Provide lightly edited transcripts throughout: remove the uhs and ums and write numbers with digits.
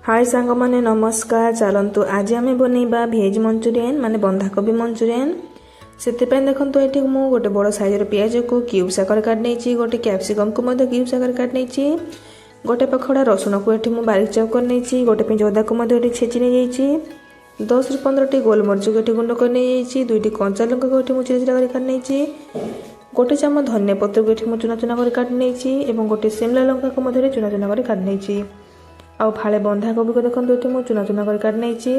हाय सांग माने नमस्कार। चलतु आज आम बनइबा भेज मंचुरियन माने बंधाकोबी मंचुरियन। से देखो ये मुझे गोटे बड़ साइजर पिज को क्यूब्स आकार काट नहीं, गोटे कैप्सिकम को क्यूब्स आकार काट नहीं, गोटे पखड़ा रसुण को ये बारीक चॉप कर नहीं, गोटे पिंच अदा को छेची नहीं, 10 ରୁ 15टी गोलमरीच को गुंड कर नहीं, 2टी कंचा लंका को चिरा चिरा कर काट नहीं, गोटे चामच धनिया पत्र को चुना चुना कर काट नहीं, गोटे शिमला लंका को चुना चुना कर काट नहीं, आउ फाड़े बंधाकोबी को देखो ये मुझे चुना चुना कर काट नहीं।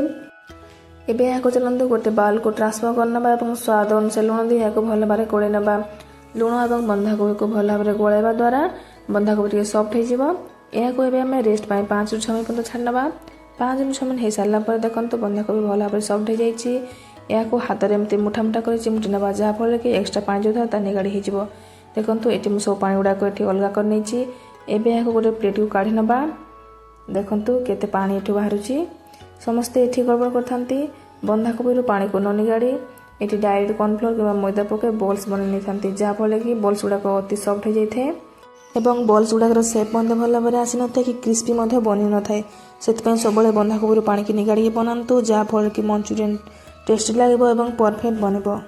एबे यहाँ चलते गोटे बाउल को ट्रांसफर करना और स्वाद अनुसार लुण दी यहाँ भल भाव गोले ना। लुण और बंधाकोबी को भल भाव गोलैवा द्वारा बंधाकोबी सॉफ्ट हो आम रेस्ट 5 ରୁ 6 मिनट पर्यटन छाड़ना। 5 ରୁ 6 मिनट हो सारापर देखो बंधाकोबी भल भाव सॉफ्ट हो जाए। हाथ में एमती मुठा मुठा कर चिमुटी ना जहाँफल कि एक्सट्रा पानी जो था निगाड़ी हो। देखो ये मुझे सब पानी गुड़ाक अलग कर नहीं। एबे यहाँ गोटे प्लेट को काढ़ी ना। देखु केते पानी ये बाहर समस्ते ये गड़बड़ करते बंधाकोबी पानी को न निगाड़ी ये डायरेक्ट कॉर्नफ्लोर कि मैदा पके बॉल्स बन नहीं था, जहाँफल कि बॉल्स गुड़ाक अति सॉफ्ट हो जाए और बॉल्स गुड़ाकर सेप भल भाव आसी न था कि क्रिस्पी बनी न था। से सब बंधाकोबी पानी की निगाड़ी बनातु जहाँफल कि मंचुरियन टेस्टी लगे और परफेक्ट बनब।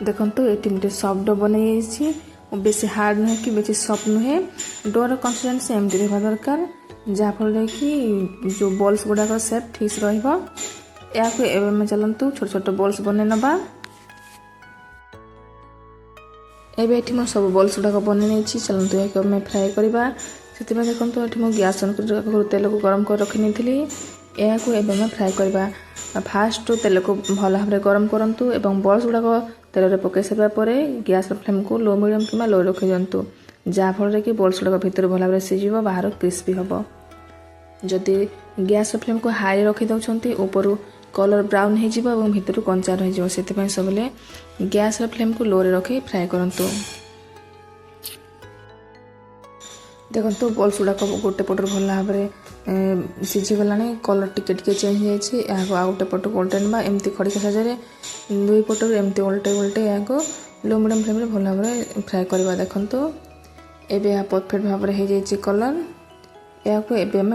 देखो ये गोटे सफ्ट डो बन बेसी हार्ड नुहे कि बेसी सफ्ट नुहे। डोर कंसिस्टेंसी एमती रहा दरकार जहाँफल कि जो बॉल्स गुड़ाक सेप ठीक रहा। चलतु छोट छोट बॉल्स बन ना। एबे मुझे सब बॉल्स गुड़ाक बन नहीं चलतु या फ्राए करवा। से देखो ये मुझे गैस ऑन कर तेल को गरम कर रखी नहीं या फ्राए करवा। फास्ट तेल को भल भाव गरम करूँ और बॉल्स गुड़ाक तेल पकई सारा गैस फ्लेम को लो मीडियम कि लो रखी दिंतु जहाँफल कि बॉल्स गुड़ाक भितर भल भाव सीझ बाहर क्रिस्पी हम। जदि गैस फ्लेम को हाई रखी दौरान ऊपर कलर ब्राउन हो भितर कंचा रही से सब गैस फ्लेम को लो रखी फ्राए करूँ। देखो बॉल्स गुड़ाक गोटे पटर भल भाव सीझीगला कलर टिके टिके चेंज हो गोटे पट को उल्टे ना एमती खड़िका साजे 2 पटर एमती उल्टे उल्टे या लो मीडियम फ्लेम भल भाव फ्राए करवा। देखो एबे यहाँ परफेक्ट भाव हो जाए कलर या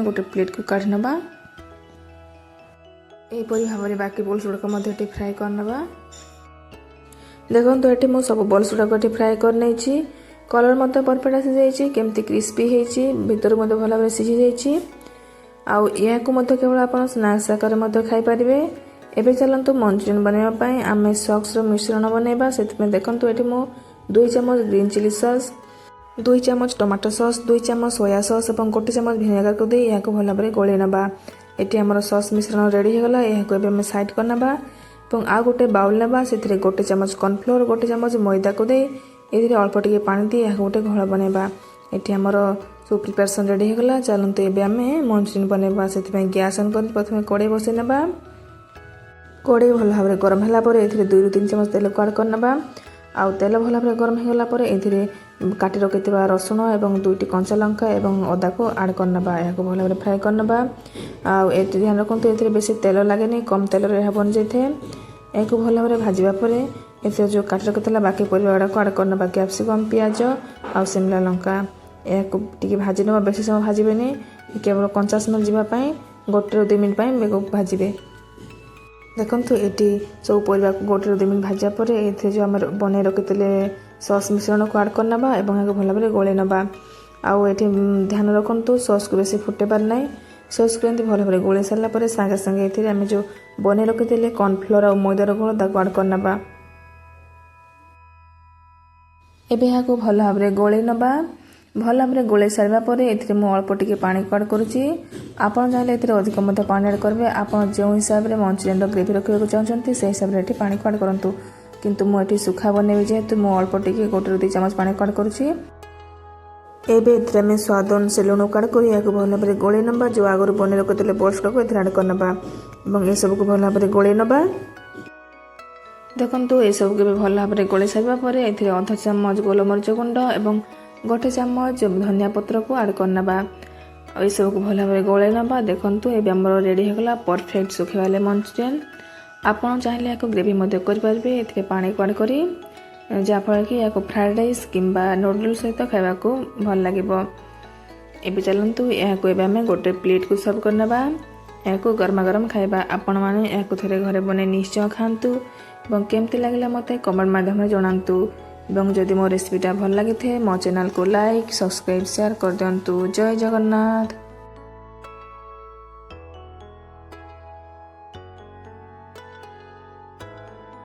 गोटे प्लेट को काढ़ी ना। यहपरी भाव बाकी बॉल्स गुड़ाक फ्राए करना। देखो ये मुझे सब बॉल्स गुड़ाक फ्राए कर नहीं। कलर मत परफेक्ट आसी जाइए केमती क्रिस्पी होती भर भल भाव सीझी जाइए। आउ या केवल आप स्नैक्स आकार खाईपारे। एबे चलतु मंचुरियन बनवाई आम सॉस मिश्रण बनवा। से देखो ये मुझे 2 चामच ग्रीन चिली सॉस, 2 चामच टमाटो सॉस, 2 चामच सोया सॉस और 1 चामच भिनेगार को दे या भल भाव गोले ना। ये आम सॉस मिश्रण रेडी होगा। यहाँ साइड करना आ गोटे बाउल ना से 1 चामच कॉर्नफ्लोर 1 चामच मैदा को दे ये अल्प टिके पानी दी गोटे घोल बनवा। ये आमर सब प्रिपेरेसन रेडी होगा। चलते ये आम मंचुरियन बनवा। से गैस ऑन कर प्रथम कड़े बसई ना। कड़े भल भाव गरम होगापर ये 2 ରୁ 3 चामच तेल को आड करना। आउ तेल भल भाव गरम होगापर ये काटी रखि रसुण और 2टी कंचा लंका और अदा को आड करना। या भल भाव फ्राए करना। आउ ध्यान रखु ये बेसी तेल लगे कम तेल यह बन जाए। या भल भाव भाजवापर ये जो काटी रखी बाकी परिवा गुड़ाक आड करना। कैप्सिकम पियाज आ शिमला लंका या भाजी ना बेसी समय भाजबे केवल कंचा स्मेल जावाई 1 ରୁ 2 मिनट भाजबे। देखो ये सब परिवा को 1 ରୁ 2 मिनट भाजापर ये जो आम बन रखी सॉस मिश्रण को आड करना और भल भाव गोले ना। आउ ये ध्यान रखु सॉस को बेसी फुटेबार ना। सॉस को भल भाव गोले सारापर सागे सागे ये आम जो बन रखी कॉर्नफ्लोर और मैदार घोल आड करना। एबे यहाँ को भल भाव गोले ना। भल भाव गोले सारापर ये अल्प टिके पानी को आड करुँची। आपड़ चाहिए ये अधिक पानी आड करेंगे। आप जो हिसाब से मंचुरियन ग्रेवी रखा चाहते से हिसाब से पानी को आड करूँ। किंतु मुझे सुखा बनैबी जेहेतु मुझे अल्प टिके 1 ରୁ 2 चामच पानी को आड करुँची। एबे स्वाद अनुसार लुण को आड कर भल भाव गोले ना। जो आगुरी बन रखी बॉल्स गुड़ाक आड करना ये सबको भल भाव गोले ना। देखो ये सब भल भाव गोले सारापर ये 1/2 चामच गोलमरीच गुंड और गोटे चामच धनिया पत्र को ऐड करनबा ये सब को भल भाव गोले नबा। देखंतु ए आमर रेडी होगला परफेक्ट सुखे वाले मंचूरियन। आपन चाहिले याको ग्रेवी मध्य कर पारबे एथे पानी को ऐड करी जाफल कि याको फ्राइड राइस किंबा नूडल्स सहित खाइबा को भल लागिबो। एबे चलंतु याको एबे हमें गोटे प्लेट को सर्व करनबा। याको गरमा गरम खाइबा आपण माने याको थरे घरे बने निश्चय खांतु एवं केमती लागला मते कमेंट माध्यम रे जणांतु एवं जदि मो रेसिपीटा भल लागिथे मो चैनल को लाइक सब्सक्राइब शेयर कर दियंतु। जय जगन्नाथ।